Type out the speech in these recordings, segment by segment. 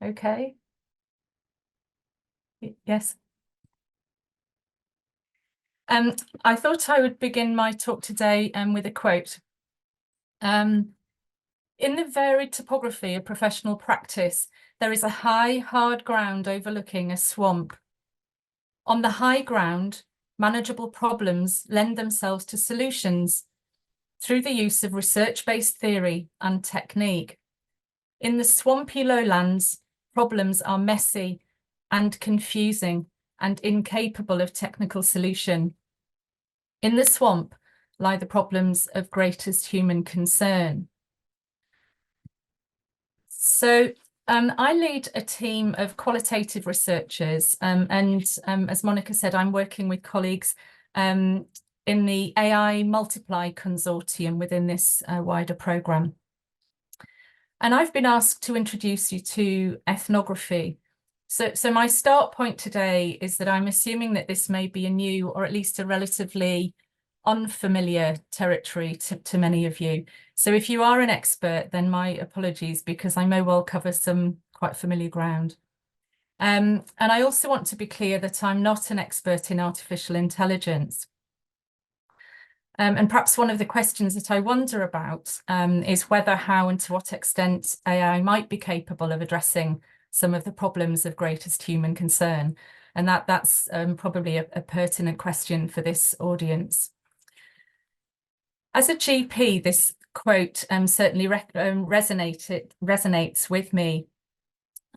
Okay. Yes. I thought I would begin my talk today with a quote. In the varied topography of professional practice, there is a high, hard ground overlooking a swamp. On the high ground, manageable problems lend themselves to solutions through the use of research-based theory and technique. In the swampy lowlands, problems are messy and confusing and incapable of technical solution. In the swamp lie the problems of greatest human concern. So I lead a team of qualitative researchers, and as Monica said, I'm working with colleagues in the AI Multiply Consortium within this wider programme. And I've been asked to introduce you to ethnography. So my start point today is that I'm assuming that this may be a new, or at least a relatively unfamiliar territory to many of you. So if you are an expert, then my apologies, because I may well cover some quite familiar ground. And I also want to be clear that I'm not an expert in artificial intelligence. And perhaps one of the questions that I wonder about is whether, how, and to what extent AI might be capable of addressing some of the problems of greatest human concern. And that's probably a pertinent question for this audience. As a GP, this quote certainly resonates with me.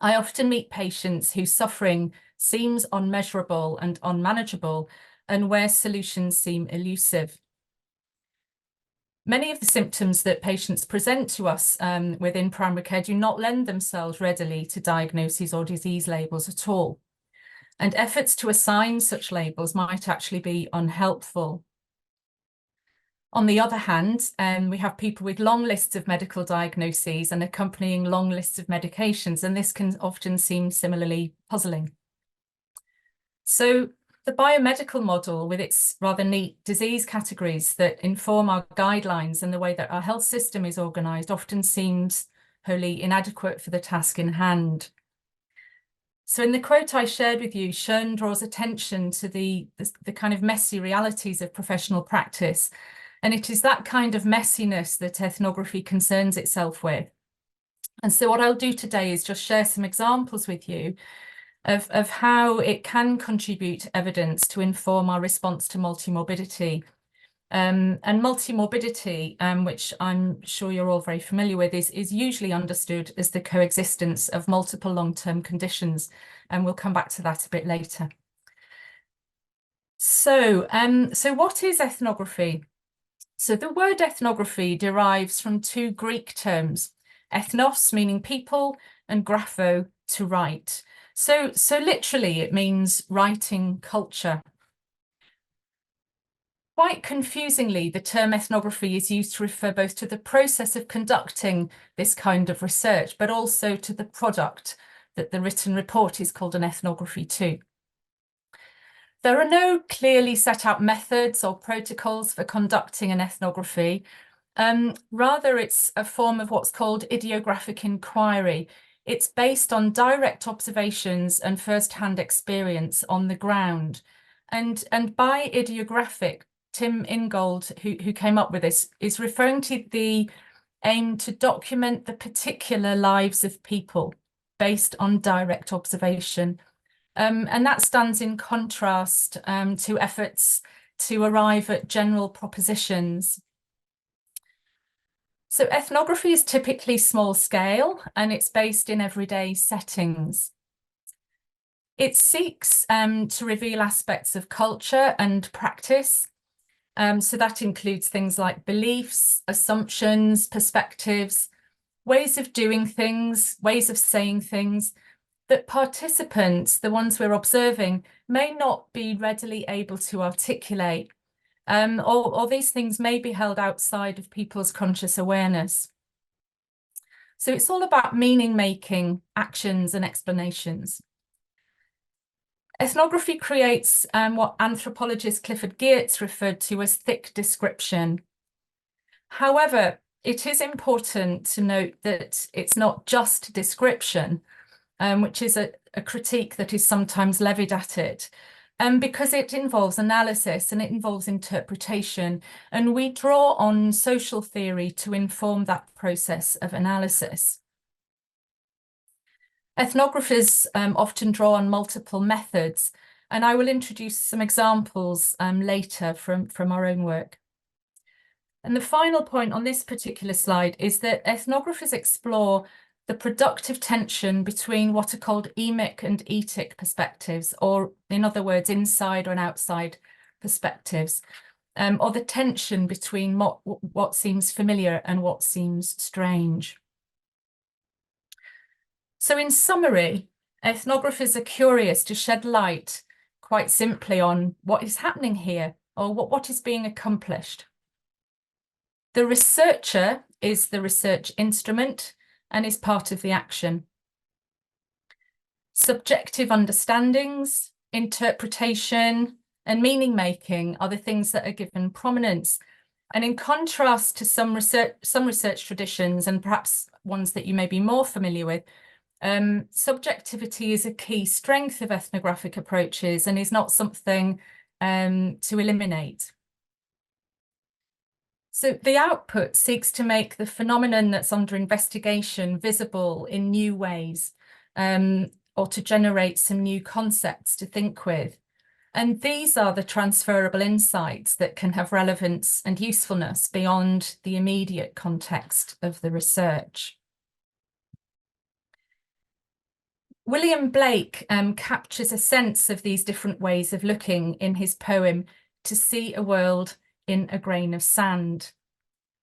I often meet patients whose suffering seems unmeasurable and unmanageable, and where solutions seem elusive. Many of the symptoms that patients present to us within primary care do not lend themselves readily to diagnoses or disease labels at all. And efforts to assign such labels might actually be unhelpful. On the other hand, we have people with long lists of medical diagnoses and accompanying long lists of medications, and this can often seem similarly puzzling. So the biomedical model, with its rather neat disease categories that inform our guidelines and the way that our health system is organised, often seems wholly inadequate for the task in hand. So in the quote I shared with you, Schoen draws attention to the kind of messy realities of professional practice. And it is that kind of messiness that ethnography concerns itself with. And so what I'll do today is just share some examples with you of how it can contribute evidence to inform our response to multimorbidity. And multimorbidity, which I'm sure you're all very familiar with, is usually understood as the coexistence of multiple long-term conditions. And we'll come back to that a bit later. So what is ethnography? So the word ethnography derives from two Greek terms, ethnos meaning people and grapho to write. So literally it means writing culture. Quite confusingly, the term ethnography is used to refer both to the process of conducting this kind of research, but also to the product that the written report is called an ethnography too. There are no clearly set out methods or protocols for conducting an ethnography. Rather, it's a form of what's called idiographic inquiry. It's based on direct observations and first-hand experience on the ground. And by idiographic, Tim Ingold, who came up with this, is referring to the aim to document the particular lives of people based on direct observation. And that stands in contrast to efforts to arrive at general propositions. So ethnography is typically small scale, and it's based in everyday settings. It seeks to reveal aspects of culture and practice. So that includes things like beliefs, assumptions, perspectives, ways of doing things, ways of saying things that participants, the ones we're observing, may not be readily able to articulate. Or these things may be held outside of people's conscious awareness. So it's all about meaning-making, actions and explanations. Ethnography creates what anthropologist Clifford Geertz referred to as thick description. However, it is important to note that it's not just description. which is a critique that is sometimes levied at it, because it involves analysis and it involves interpretation, and we draw on social theory to inform that process of analysis. Ethnographers often draw on multiple methods, and I will introduce some examples later from our own work. And the final point on this particular slide is that ethnographers explore the productive tension between what are called emic and etic perspectives, or in other words, inside and outside perspectives, or the tension between what seems familiar and what seems strange. So in summary, ethnographers are curious to shed light quite simply on what is happening here, or what is being accomplished. The researcher is the research instrument and is part of the action. Subjective understandings, interpretation, and meaning making are the things that are given prominence. And in contrast to some research traditions, and perhaps ones that you may be more familiar with, subjectivity is a key strength of ethnographic approaches and is not something to eliminate. So the output seeks to make the phenomenon that's under investigation visible in new ways, or to generate some new concepts to think with. And these are the transferable insights that can have relevance and usefulness beyond the immediate context of the research. William Blake captures a sense of these different ways of looking in his poem, To See a World in a Grain of Sand.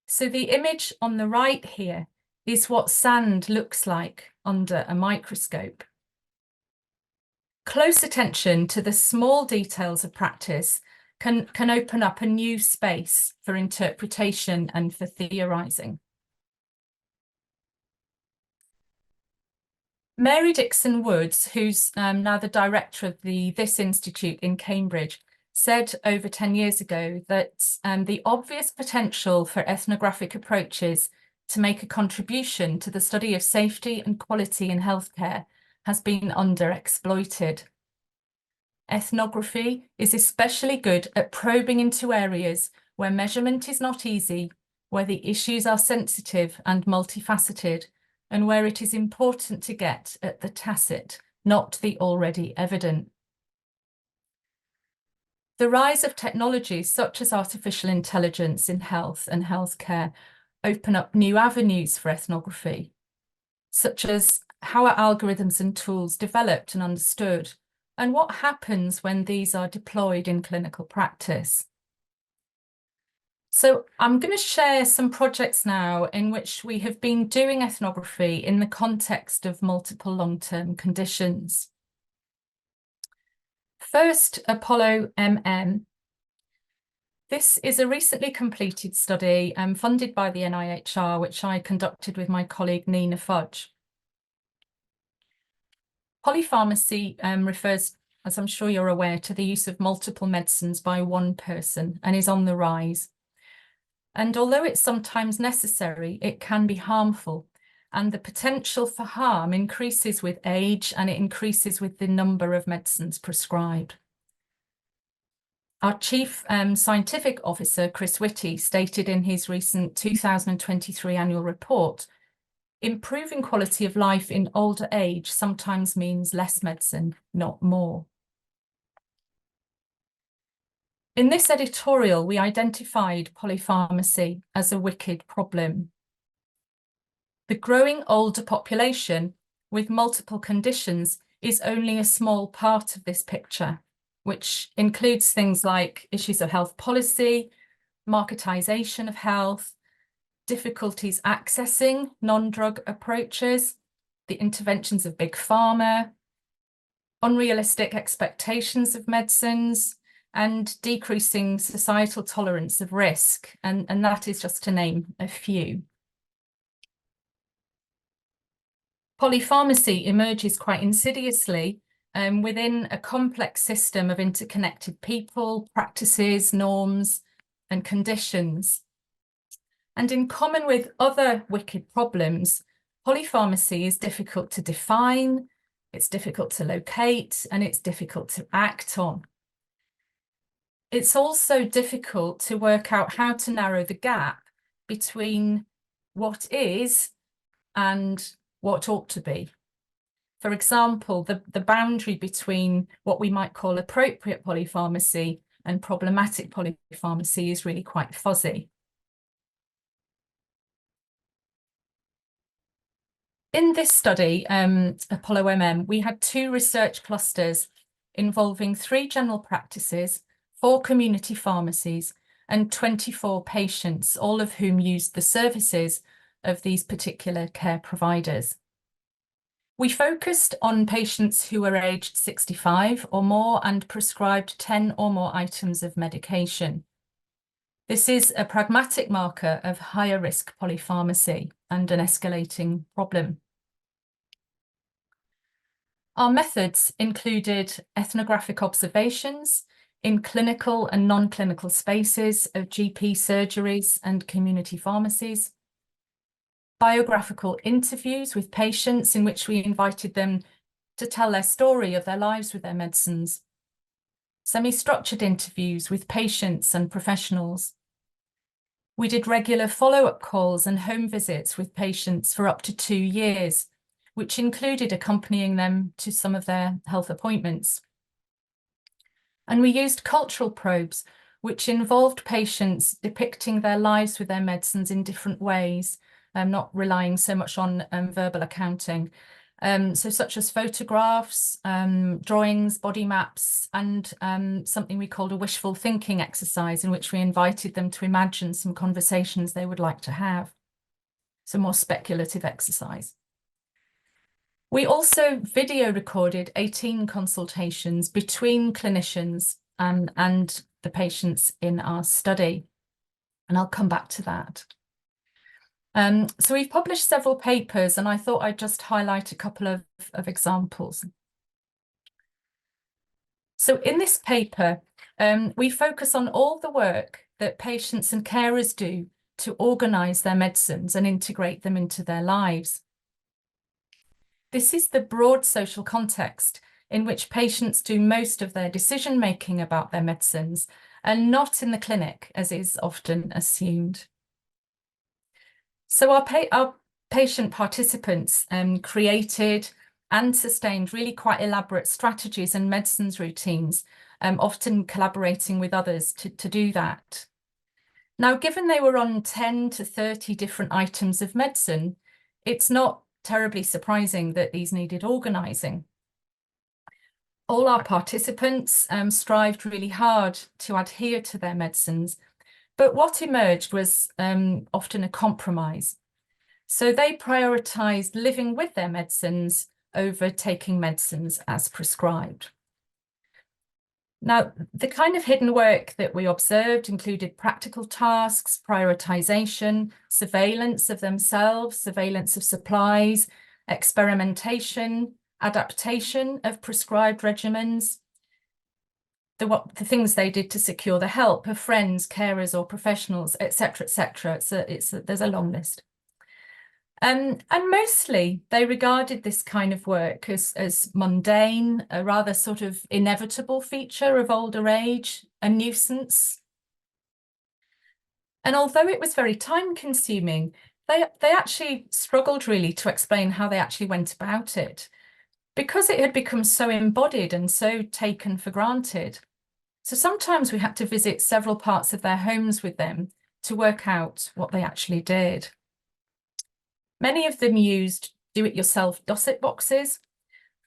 So the image on the right here is what sand looks like under a microscope. Close attention to the small details of practice can open up a new space for interpretation and for theorising. Mary Dixon Woods, who's now the director of This Institute in Cambridge, said over 10 years ago that the obvious potential for ethnographic approaches to make a contribution to the study of safety and quality in healthcare has been underexploited. Ethnography is especially good at probing into areas where measurement is not easy, where the issues are sensitive and multifaceted, and where it is important to get at the tacit, not the already evident. The rise of technologies such as artificial intelligence in health and healthcare open up new avenues for ethnography, such as how are algorithms and tools developed and understood, and what happens when these are deployed in clinical practice. So I'm going to share some projects now in which we have been doing ethnography in the context of multiple long-term conditions. First, Apollo MM. This is a recently completed study funded by the NIHR, which I conducted with my colleague Nina Fudge. Polypharmacy refers, as I'm sure you're aware, to the use of multiple medicines by one person and is on the rise. And although it's sometimes necessary, it can be harmful. And the potential for harm increases with age, and it increases with the number of medicines prescribed. Our Chief Scientific Officer, Chris Whitty, stated in his recent 2023 annual report, improving quality of life in older age sometimes means less medicine, not more. In this editorial, we identified polypharmacy as a wicked problem. The growing older population with multiple conditions is only a small part of this picture, which includes things like issues of health policy, marketisation of health, difficulties accessing non-drug approaches, the interventions of big pharma, unrealistic expectations of medicines, and decreasing societal tolerance of risk, and that is just to name a few. Polypharmacy emerges quite insidiously within a complex system of interconnected people, practices, norms, and conditions. And in common with other wicked problems, polypharmacy is difficult to define, it's difficult to locate, and it's difficult to act on. It's also difficult to work out how to narrow the gap between what is and what ought to be. For example, the boundary between what we might call appropriate polypharmacy and problematic polypharmacy is really quite fuzzy. In this study, Apollo MM, we had 2 research clusters involving 3 general practices, 4 community pharmacies, and 24 patients, all of whom used the services of these particular care providers. We focused on patients who were aged 65 or more and prescribed 10 or more items of medication. This is a pragmatic marker of higher risk polypharmacy and an escalating problem. Our methods included ethnographic observations in clinical and non-clinical spaces of GP surgeries and community pharmacies, biographical interviews with patients in which we invited them to tell their story of their lives with their medicines, semi-structured interviews with patients and professionals. We did regular follow-up calls and home visits with patients for up to 2 years, which included accompanying them to some of their health appointments. And we used cultural probes, which involved patients depicting their lives with their medicines in different ways, not relying so much on verbal accounting. So such as photographs, drawings, body maps, and something we called a wishful thinking exercise, in which we invited them to imagine some conversations they would like to have. So more speculative exercise. We also video recorded 18 consultations between clinicians and the patients in our study, and I'll come back to that. So we've published several papers, and I thought I'd just highlight a couple of examples. So in this paper, we focus on all the work that patients and carers do to organise their medicines and integrate them into their lives. This is the broad social context in which patients do most of their decision-making about their medicines, and not in the clinic, as is often assumed. So our patient participants created and sustained really quite elaborate strategies and medicines routines, often collaborating with others to do that. Now, given they were on 10 to 30 different items of medicine, it's not terribly surprising that these needed organising. All our participants strived really hard to adhere to their medicines, but what emerged was often a compromise. So they prioritised living with their medicines over taking medicines as prescribed. Now, the kind of hidden work that we observed included practical tasks, prioritisation, surveillance of themselves, surveillance of supplies, experimentation, adaptation of prescribed regimens, the things they did to secure the help of friends, carers or professionals, etc., etc. There's a long list. And mostly they regarded this kind of work as mundane, a rather sort of inevitable feature of older age, a nuisance. And although it was very time consuming, they actually struggled really to explain how they actually went about it, because it had become so embodied and so taken for granted. So sometimes we had to visit several parts of their homes with them to work out what they actually did. Many of them used do-it-yourself dosset boxes.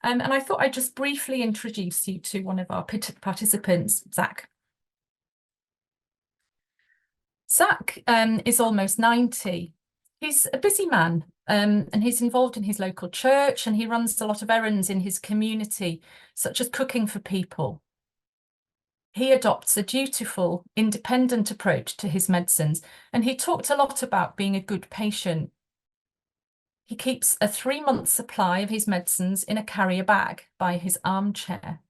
And I thought I'd just briefly introduce you to one of our participants, Zach. Zach is almost 90. He's a busy man, and he's involved in his local church, and he runs a lot of errands in his community, such as cooking for people. He adopts a dutiful, independent approach to his medicines, and he talked a lot about being a good patient. He keeps a 3-month supply of his medicines in a carrier bag by his armchair.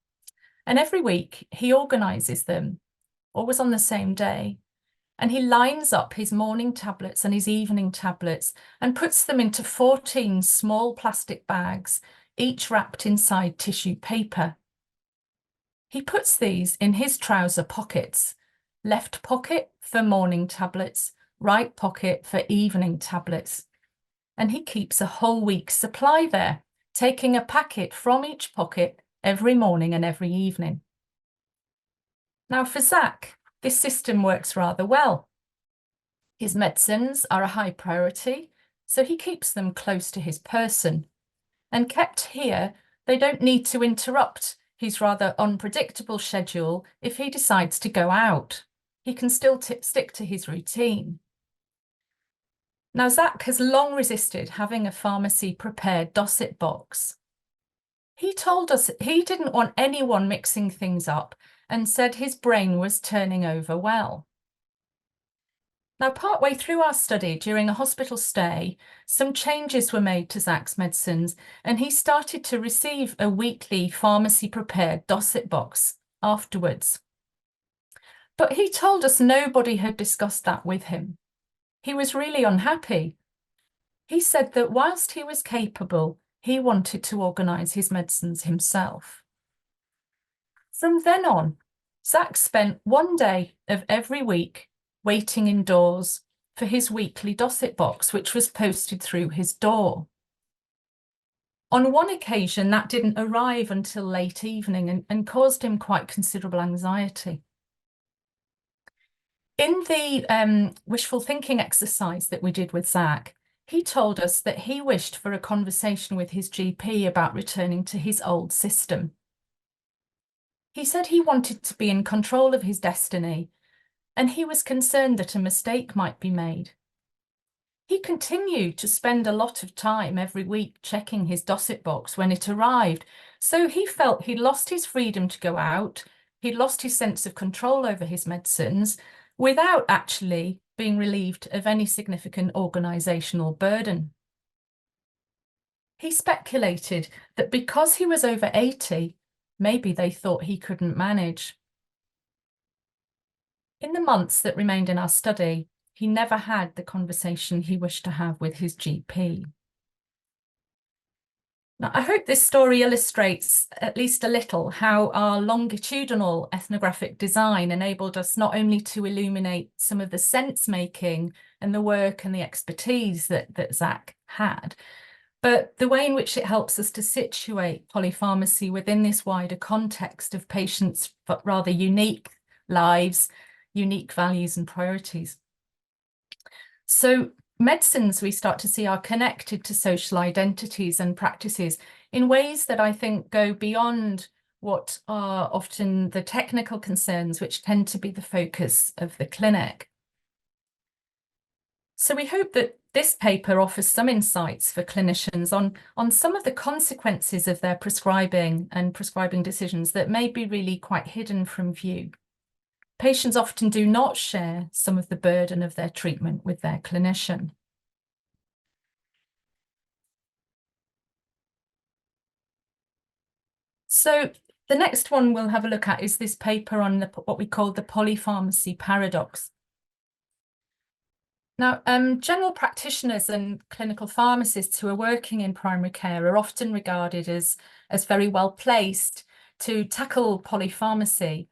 And every week he organises them, always on the same day. And he lines up his morning tablets and his evening tablets and puts them into 14 small plastic bags each wrapped inside tissue paper. He puts these in his trouser pockets, left pocket for morning tablets, right pocket for evening tablets. And he keeps a whole week's supply there, taking a packet from each pocket every morning and every evening. Now for Zach, this system works rather well. His medicines are a high priority, so he keeps them close to his person. And kept here, they don't need to interrupt his rather unpredictable schedule if he decides to go out. He can still stick to his routine. Now, Zach has long resisted having a pharmacy-prepared docet box. He told us he didn't want anyone mixing things up and said his brain was turning over well. Now, partway through our study, during a hospital stay, some changes were made to Zach's medicines, and he started to receive a weekly pharmacy-prepared docet box afterwards. But he told us nobody had discussed that with him. He was really unhappy. He said that whilst he was capable, he wanted to organise his medicines himself. From then on, Zach spent one day of every week waiting indoors for his weekly docet box, which was posted through his door. On one occasion, that didn't arrive until late evening and caused him quite considerable anxiety. In the wishful thinking exercise that we did with Zach, he told us that he wished for a conversation with his GP about returning to his old system. He said he wanted to be in control of his destiny, and he was concerned that a mistake might be made. He continued to spend a lot of time every week checking his docet box when it arrived, so he felt he'd lost his freedom to go out, he'd lost his sense of control over his medicines, without actually being relieved of any significant organisational burden. He speculated that because he was over 80, maybe they thought he couldn't manage. In the months that remained in our study, he never had the conversation he wished to have with his GP. Now, I hope this story illustrates at least a little how our longitudinal ethnographic design enabled us not only to illuminate some of the sense-making and the work and the expertise that Zach had, but the way in which it helps us to situate polypharmacy within this wider context of patients' rather unique lives, unique values and priorities. So medicines, we start to see, are connected to social identities and practices in ways that I think go beyond what are often the technical concerns, which tend to be the focus of the clinic. So we hope that this paper offers some insights for clinicians on some of the consequences of their prescribing and prescribing decisions that may be really quite hidden from view. Patients often do not share some of the burden of their treatment with their clinician. So the next one we'll have a look at is this paper on what we call the polypharmacy paradox. Now, general practitioners and clinical pharmacists who are working in primary care are often regarded as very well placed to tackle polypharmacy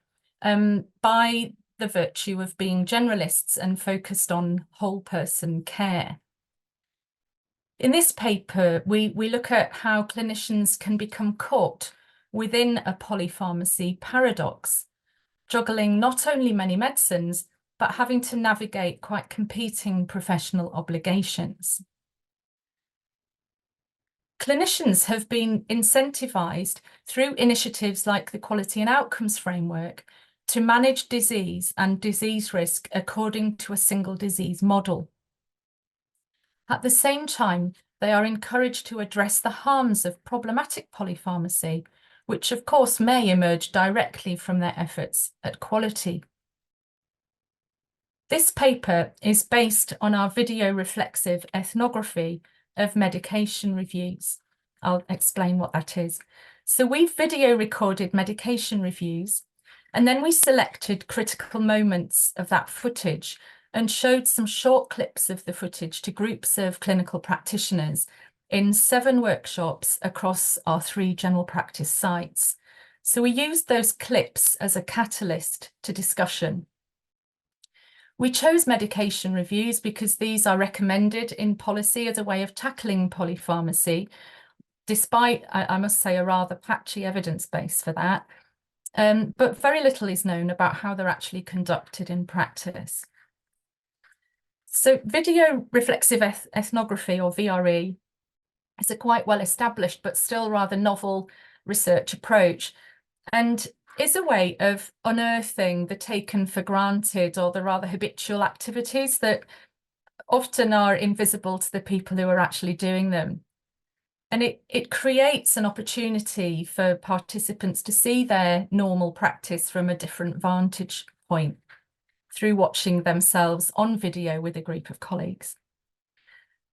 by the virtue of being generalists and focused on whole person care. In this paper, we look at how clinicians can become caught within a polypharmacy paradox, juggling not only many medicines, but having to navigate quite competing professional obligations. Clinicians have been incentivised through initiatives like the Quality and Outcomes Framework to manage disease and disease risk according to a single disease model. At the same time, they are encouraged to address the harms of problematic polypharmacy, which of course may emerge directly from their efforts at quality. This paper is based on our video reflexive ethnography of medication reviews. I'll explain what that is. So we've video recorded medication reviews, and then we selected critical moments of that footage and showed some short clips of the footage to groups of clinical practitioners in 7 workshops across our 3 general practice sites. So we used those clips as a catalyst to discussion. We chose medication reviews because these are recommended in policy as a way of tackling polypharmacy, despite, I must say, a rather patchy evidence base for that. But very little is known about how they're actually conducted in practice. So video reflexive ethnography, or VRE, is a quite well established but still rather novel research approach, and is a way of unearthing the taken for granted or the rather habitual activities that often are invisible to the people who are actually doing them. And it creates an opportunity for participants to see their normal practice from a different vantage point through watching themselves on video with a group of colleagues.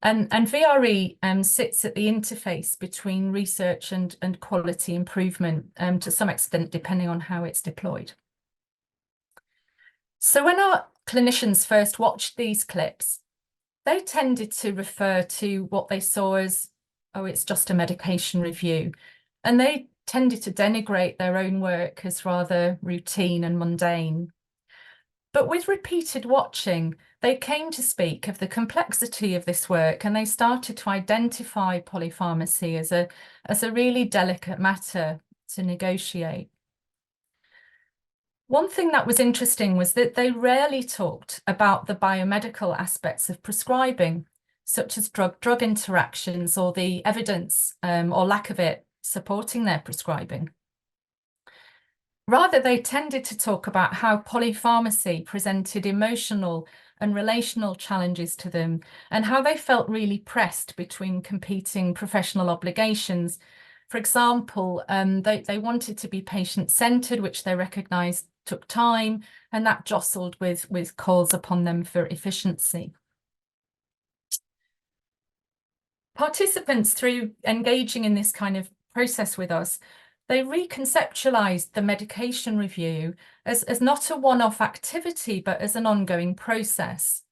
And VRE sits at the interface between research and quality improvement to some extent, depending on how it's deployed. So when our clinicians first watched these clips, they tended to refer to what they saw as, oh, it's just a medication review. And they tended to denigrate their own work as rather routine and mundane. But with repeated watching, they came to speak of the complexity of this work, and they started to identify polypharmacy as a really delicate matter to negotiate. One thing that was interesting was that they rarely talked about the biomedical aspects of prescribing, such as drug-drug interactions or the evidence or lack of it supporting their prescribing. Rather, they tended to talk about how polypharmacy presented emotional and relational challenges to them, and how they felt really pressed between competing professional obligations. For example, they wanted to be patient-centered, which they recognised took time, and that jostled with calls upon them for efficiency. Participants, through engaging in this kind of process with us, they reconceptualized the medication review as not a one-off activity, but as an ongoing process.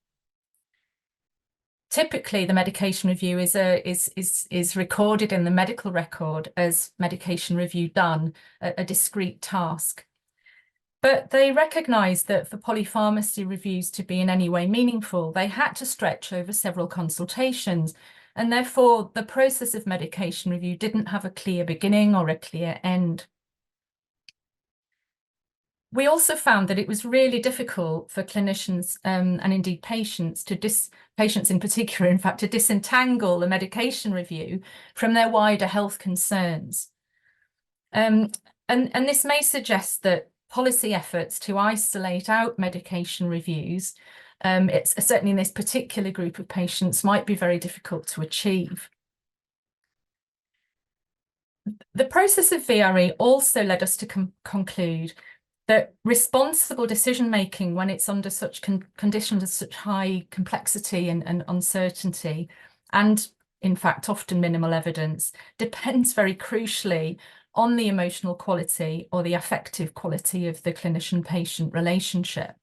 Typically, the medication review is recorded in the medical record as medication review done, a discrete task. But they recognised that for polypharmacy reviews to be in any way meaningful, they had to stretch over several consultations, and therefore the process of medication review didn't have a clear beginning or a clear end. We also found that it was really difficult for clinicians and indeed patients patients in particular, in fact, to disentangle the medication review from their wider health concerns. And this may suggest that policy efforts to isolate out medication reviews, it's certainly in this particular group of patients, might be very difficult to achieve. The process of VRE also led us to conclude that responsible decision-making, when it's under such conditions of such high complexity and uncertainty, and in fact often minimal evidence, depends very crucially on the emotional quality or the affective quality of the clinician-patient relationship.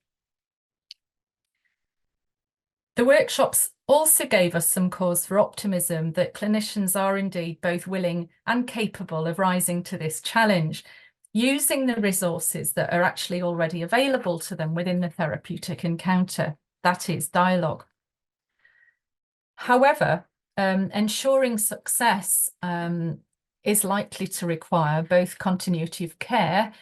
The workshops also gave us some cause for optimism that clinicians are indeed both willing and capable of rising to this challenge, using the resources that are actually already available to them within the therapeutic encounter, that is, dialogue. However, ensuring success is likely to require both continuity of care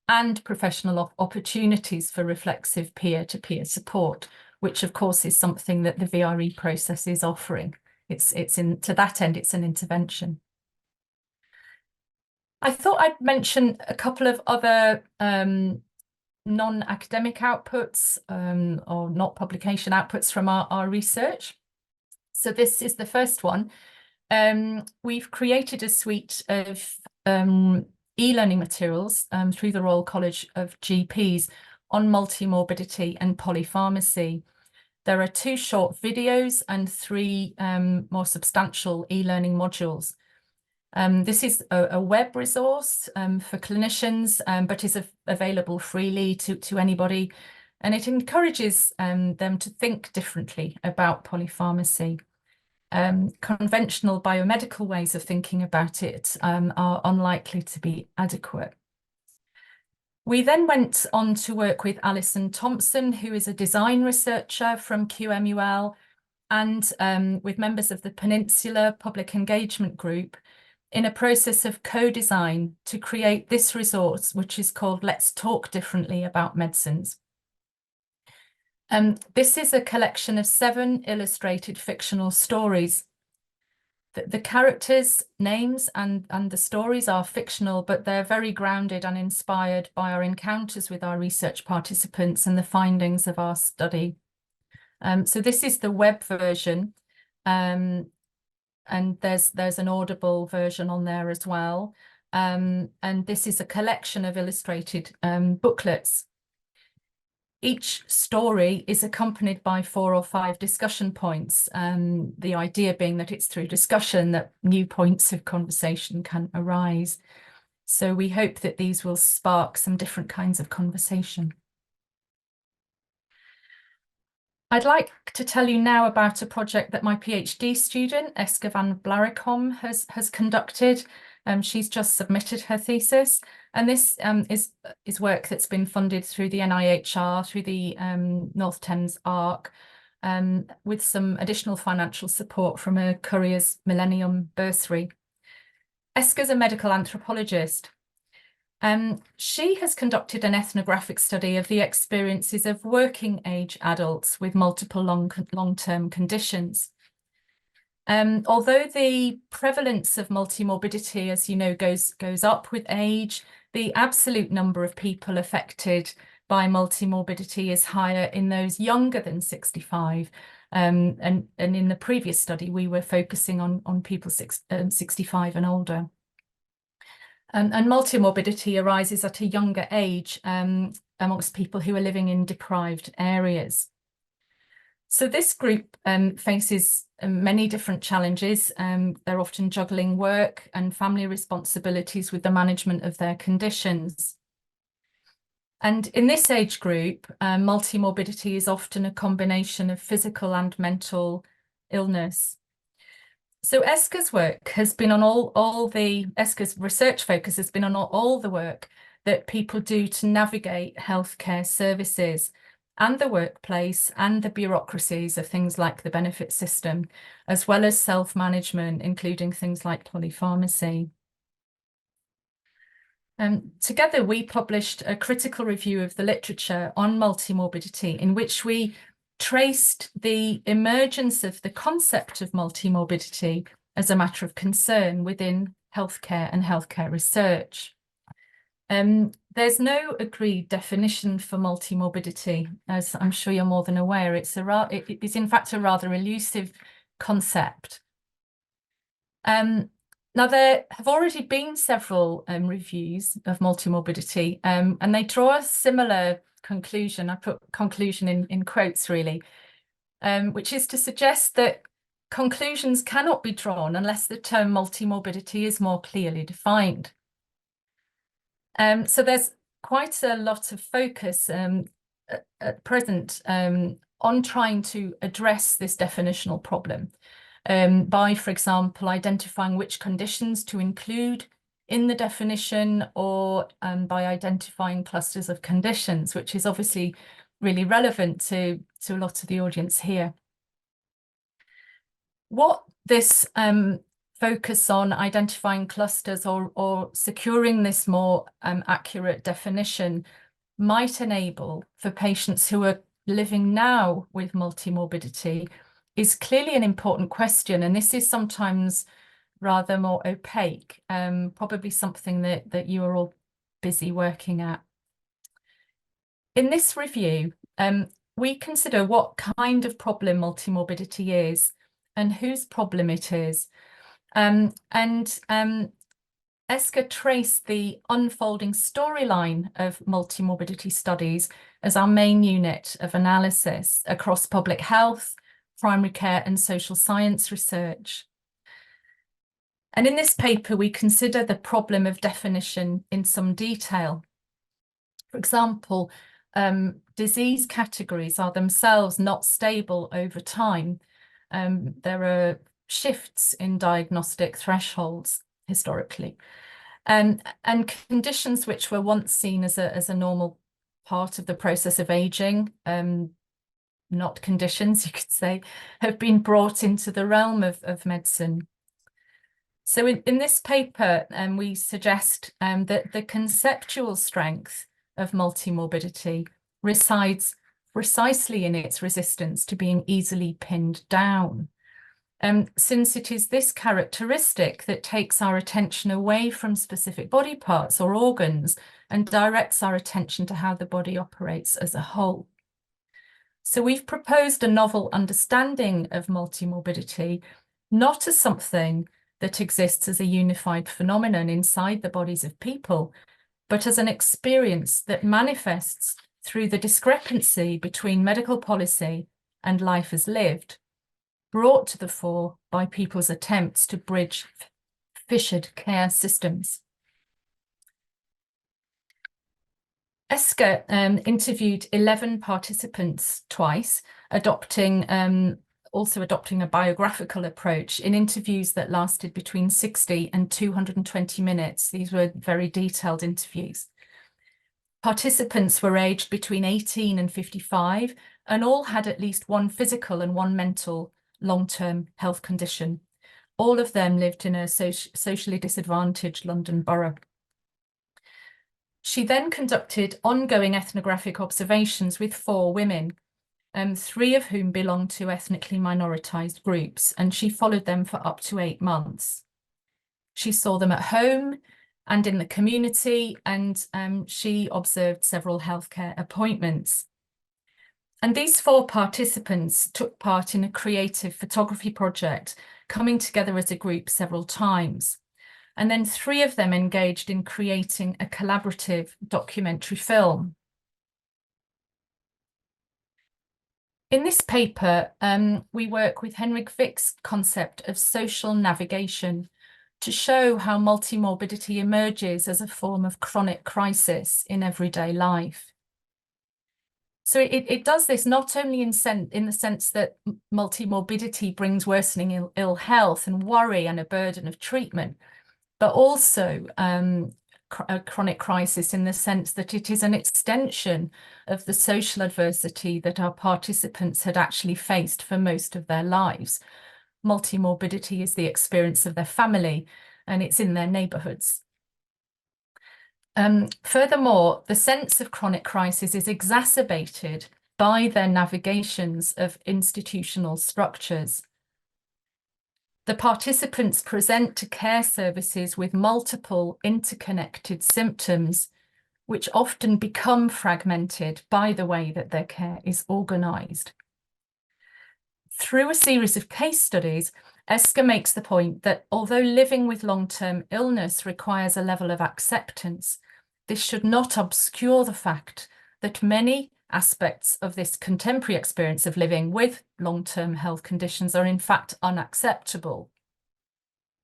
and professional opportunities for reflexive peer-to-peer support, which of course is something that the VRE process is offering. To that end, it's an intervention. I thought I'd mention a couple of other non-academic outputs or not publication outputs from our research. So this is the first one. We've created a suite of e-learning materials through the Royal College of GPs on multimorbidity and polypharmacy. There are 2 short videos and 3 more substantial e-learning modules. This is a web resource for clinicians, but is available freely to anybody, and it encourages them to think differently about polypharmacy. conventional biomedical ways of thinking about it are unlikely to be adequate. We then went on to work with Alison Thompson, who is a design researcher from QMUL, and with members of the Peninsula Public Engagement Group in a process of co-design to create this resource, which is called Let's Talk Differently About Medicines. This is a collection of 7 illustrated fictional stories. The characters' names and the stories are fictional, but they're very grounded and inspired by our encounters with our research participants and the findings of our study. So this is the web version, and there's an audible version on there as well. And this is a collection of illustrated booklets. Each story is accompanied by 4 or 5 discussion points, the idea being that it's through discussion that new points of conversation can arise. So we hope that these will spark some different kinds of conversation. I'd like to tell you now about a project that my PhD student, Eske van Blarikom, has conducted. She's just submitted her thesis, and this is work that's been funded through the NIHR, through the North Thames Arc, with some additional financial support from a Courier's Millennium Bursary. Eske's a medical anthropologist. She has conducted an ethnographic study of the experiences of working age adults with multiple long-term conditions. Although the prevalence of multimorbidity, as you know, goes up with age, the absolute number of people affected by multimorbidity is higher in those younger than 65. And in the previous study, we were focusing on people 65 and older. And multimorbidity arises at a younger age amongst people who are living in deprived areas. So this group faces many different challenges. They're often juggling work and family responsibilities with the management of their conditions. And in this age group, multimorbidity is often a combination of physical and mental illness. So Eske's work has been on Eske's research focus has been on all the work that people do to navigate healthcare services and the workplace and the bureaucracies of things like the benefit system, as well as self-management, including things like polypharmacy. Together, we published a critical review of the literature on multimorbidity, in which we traced the emergence of the concept of multimorbidity as a matter of concern within healthcare and healthcare research. There's no agreed definition for multimorbidity, as I'm sure you're more than aware. It is in fact a rather elusive concept. Now, there have already been several reviews of multimorbidity, and they draw a similar conclusion. I put conclusion in quotes, really, which is to suggest that conclusions cannot be drawn unless the term multimorbidity is more clearly defined. So there's quite a lot of focus at present on trying to address this definitional problem by, for example, identifying which conditions to include in the definition, or by identifying clusters of conditions, which is obviously really relevant to a lot of the audience here. What this focus on identifying clusters or securing this more accurate definition might enable for patients who are living now with multimorbidity is clearly an important question, and this is sometimes rather more opaque, probably something that you are all busy working at. In this review, we consider what kind of problem multimorbidity is and whose problem it is. Eske traced the unfolding storyline of multimorbidity studies as our main unit of analysis across public health, primary care, and social science research. And in this paper, we consider the problem of definition in some detail. For example, disease categories are themselves not stable over time. There are shifts in diagnostic thresholds historically, and conditions which were once seen as a normal part of the process of aging, not conditions, you could say, have been brought into the realm of medicine. So in this paper, we suggest that the conceptual strength of multimorbidity resides precisely in its resistance to being easily pinned down. Since it is this characteristic that takes our attention away from specific body parts or organs and directs our attention to how the body operates as a whole. So we've proposed a novel understanding of multimorbidity, not as something that exists as a unified phenomenon inside the bodies of people, but as an experience that manifests through the discrepancy between medical policy and life as lived, brought to the fore by people's attempts to bridge fissured care systems. ESCA interviewed 11 participants twice, also adopting a biographical approach in interviews that lasted between 60 and 220 minutes. These were very detailed interviews. Participants were aged between 18 and 55, and all had at least one physical and one mental long-term health condition. All of them lived in a socially disadvantaged London borough. She then conducted ongoing ethnographic observations with 4 women, 3 of whom belonged to ethnically minoritized groups, and she followed them for up to 8 months. She saw them at home and in the community, and she observed several healthcare appointments. And these 4 participants took part in a creative photography project, coming together as a group several times. And then 3 of them engaged in creating a collaborative documentary film. In this paper, we work with Henrik Vick's concept of social navigation to show how multimorbidity emerges as a form of chronic crisis in everyday life. So it does this not only in the sense that multimorbidity brings worsening ill health and worry and a burden of treatment, but also a chronic crisis in the sense that it is an extension of the social adversity that our participants had actually faced for most of their lives. Multimorbidity is the experience of their family, and it's in their neighbourhoods. Furthermore, the sense of chronic crisis is exacerbated by their navigations of institutional structures. The participants present to care services with multiple interconnected symptoms, which often become fragmented by the way that their care is organised. Through a series of case studies, ESCA makes the point that although living with long-term illness requires a level of acceptance, this should not obscure the fact that many aspects of this contemporary experience of living with long-term health conditions are in fact unacceptable.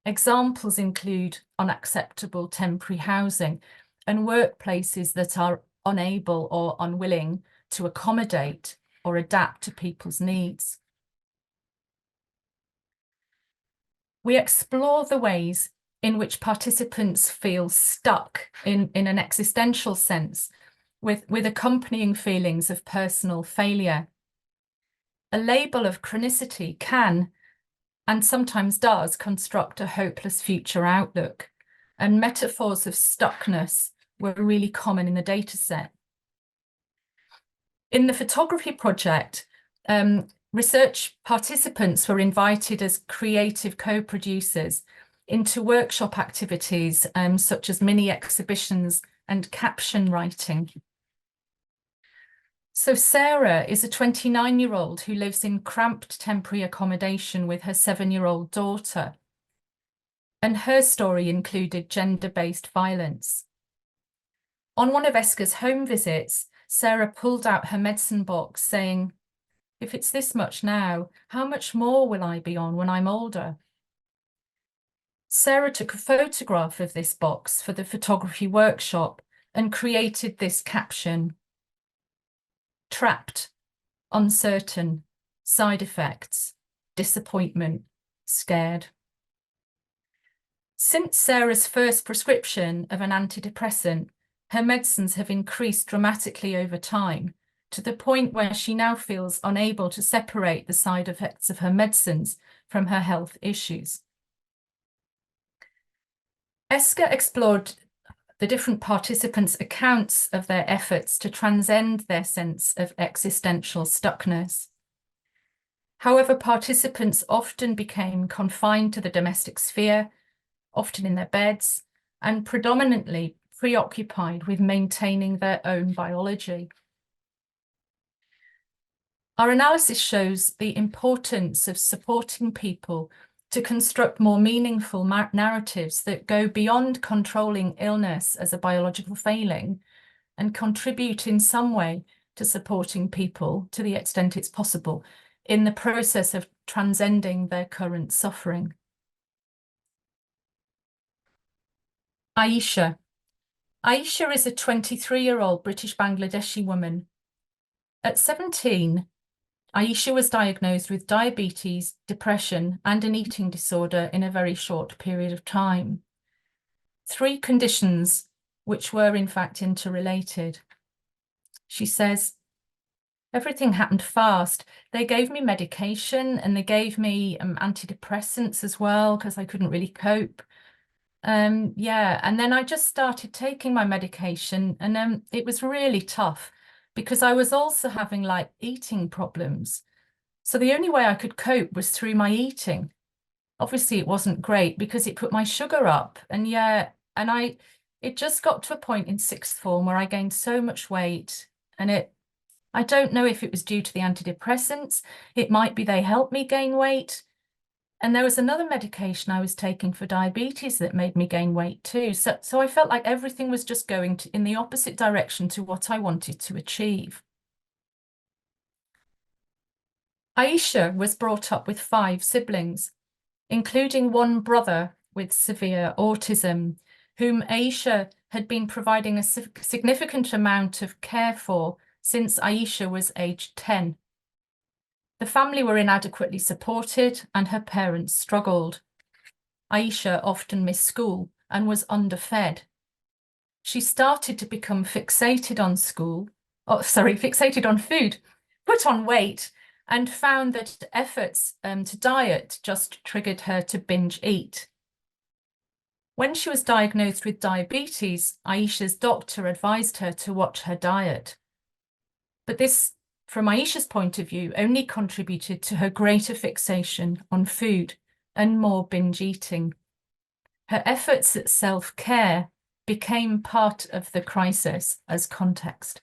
Examples include unacceptable temporary housing and workplaces that are unable or unwilling to accommodate or adapt to people's needs. We explore the ways in which participants feel stuck in an existential sense, with accompanying feelings of personal failure. A label of chronicity can, and sometimes does, construct a hopeless future outlook, and metaphors of stuckness were really common in the data set. In the photography project, research participants were invited as creative co-producers into workshop activities such as mini exhibitions and caption writing. So Sarah is a 29-year-old who lives in cramped temporary accommodation with her 7-year-old daughter. And her story included gender-based violence. On one of ESCA's home visits, Sarah pulled out her medicine box saying, "If it's this much now, how much more will I be on when I'm older?" Sarah took a photograph of this box for the photography workshop and created this caption: "Trapped, uncertain, side effects, disappointment, scared. Since Sarah's first prescription of an antidepressant, her medicines have increased dramatically over time, to the point where she now feels unable to separate the side effects of her medicines from her health issues. Esker explored the different participants' accounts of their efforts to transcend their sense of existential stuckness. However, participants often became confined to the domestic sphere, often in their beds, and predominantly preoccupied with maintaining their own biology. Our analysis shows the importance of supporting people to construct more meaningful narratives that go beyond controlling illness as a biological failing and contribute in some way to supporting people, to the extent it's possible, in the process of transcending their current suffering. Aisha. Aisha is a 23-year-old British Bangladeshi woman. At 17, Aisha was diagnosed with diabetes, depression, and an eating disorder in a very short period of time. 3 conditions which were in fact interrelated. She says, everything happened fast. They gave me medication and they gave me antidepressants as well because I couldn't really cope. Yeah, and then I just started taking my medication and it was really tough because I was also having like eating problems. So the only way I could cope was through my eating. Obviously it wasn't great because it put my sugar up, and yeah, and it just got to a point in 6th form where I gained so much weight, and I don't know if it was due to the antidepressants. It might be they helped me gain weight. And there was another medication I was taking for diabetes that made me gain weight too. So I felt like everything was just going in the opposite direction to what I wanted to achieve. Aisha was brought up with 5 siblings, including one brother with severe autism, whom Aisha had been providing a significant amount of care for since Aisha was aged 10. The family were inadequately supported and her parents struggled. Aisha often missed school and was underfed. She started to become fixated on food, put on weight, and found that efforts to diet just triggered her to binge eat. When she was diagnosed with diabetes, Aisha's doctor advised her to watch her diet. But this, from Aisha's point of view, only contributed to her greater fixation on food and more binge eating. Her efforts at self-care became part of the crisis as context.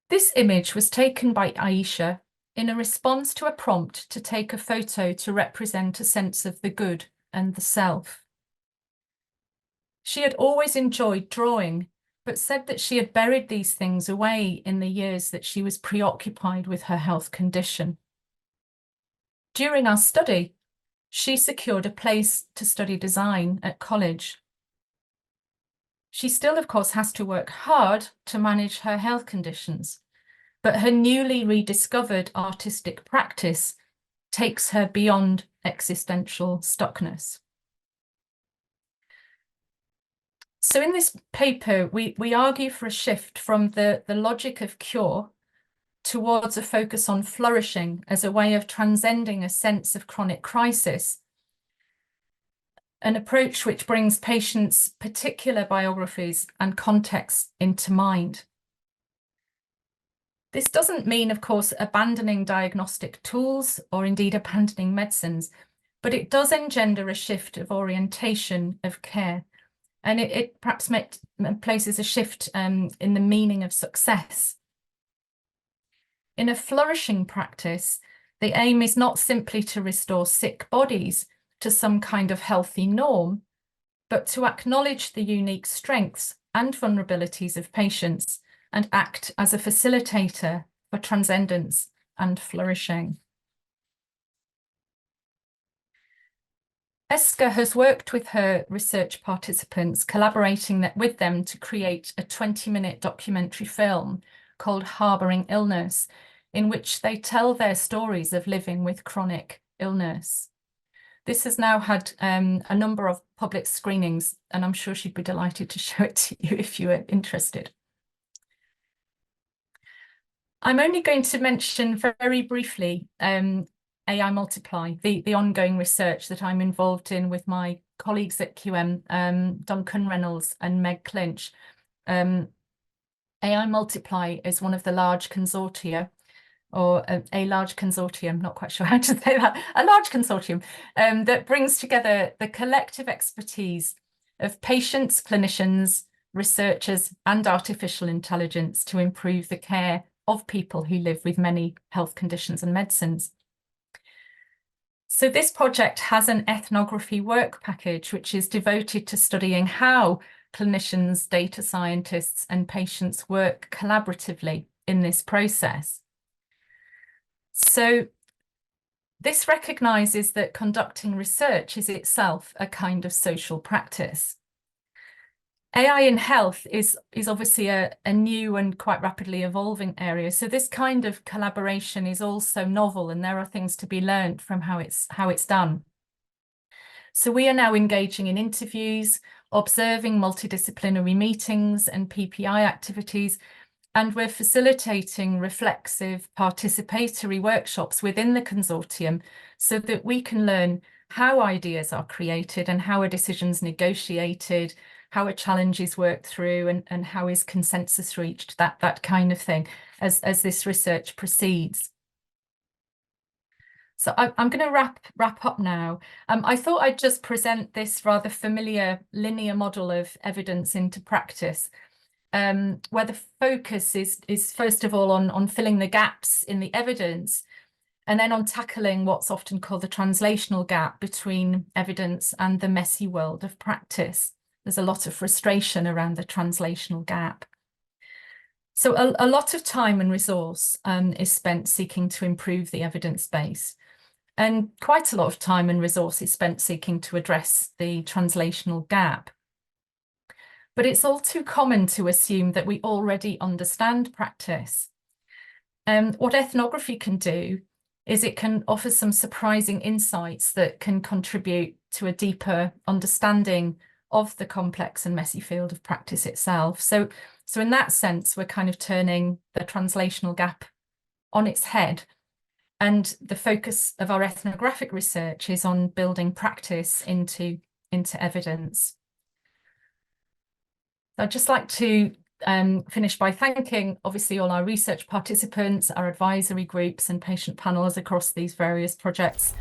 This image was taken by Aisha in a response to a prompt to take a photo to represent a sense of the good and the self. She had always enjoyed drawing, but said that she had buried these things away in the years that she was preoccupied with her health condition. During our study, she secured a place to study design at college. She still, of course, has to work hard to manage her health conditions, but her newly rediscovered artistic practice takes her beyond existential stuckness. So in this paper, we argue for a shift from the logic of cure towards a focus on flourishing as a way of transcending a sense of chronic crisis, an approach which brings patients' particular biographies and contexts into mind. This doesn't mean, of course, abandoning diagnostic tools or indeed abandoning medicines, but it does engender a shift of orientation of care. And it perhaps places a shift in the meaning of success. In a flourishing practice, the aim is not simply to restore sick bodies to some kind of healthy norm, but to acknowledge the unique strengths and vulnerabilities of patients and act as a facilitator for transcendence and flourishing. Esker has worked with her research participants, collaborating with them to create a 20-minute documentary film called Harboring Illness, in which they tell their stories of living with chronic illness. This has now had a number of public screenings, and I'm sure she'd be delighted to show it to you if you were interested. I'm only going to mention very briefly AI Multiply, the ongoing research that I'm involved in with my colleagues at QM, Duncan Reynolds and Meg Clinch. AI Multiply is one of the large consortia, or a large consortium, not quite sure how to say that, a large consortium that brings together the collective expertise of patients, clinicians, researchers, and artificial intelligence to improve the care of people who live with many health conditions and medicines. So this project has an ethnography work package, which is devoted to studying how clinicians, data scientists, and patients work collaboratively in this process. So this recognises that conducting research is itself a kind of social practice. AI in health is obviously a new and quite rapidly evolving area. So this kind of collaboration is also novel, and there are things to be learned from how it's done. So we are now engaging in interviews, observing multidisciplinary meetings and PPI activities, and we're facilitating reflexive participatory workshops within the consortium so that we can learn how ideas are created and how a decision's negotiated, how a challenge is worked through, and how is consensus reached, that kind of thing, as this research proceeds. So I'm going to wrap up now. I thought I'd just present this rather familiar linear model of evidence into practice, where the focus is first of all on filling the gaps in the evidence, and then on tackling what's often called the translational gap between evidence and the messy world of practice. There's a lot of frustration around the translational gap. So a lot of time and resource is spent seeking to improve the evidence base, and quite a lot of time and resource is spent seeking to address the translational gap. But it's all too common to assume that we already understand practice. What ethnography can do is it can offer some surprising insights that can contribute to a deeper understanding of the complex and messy field of practice itself. So in that sense, we're kind of turning the translational gap on its head. And the focus of our ethnographic research is on building practice into evidence. I'd just like to finish by thanking, obviously, all our research participants, our advisory groups and patient panels across these various projects.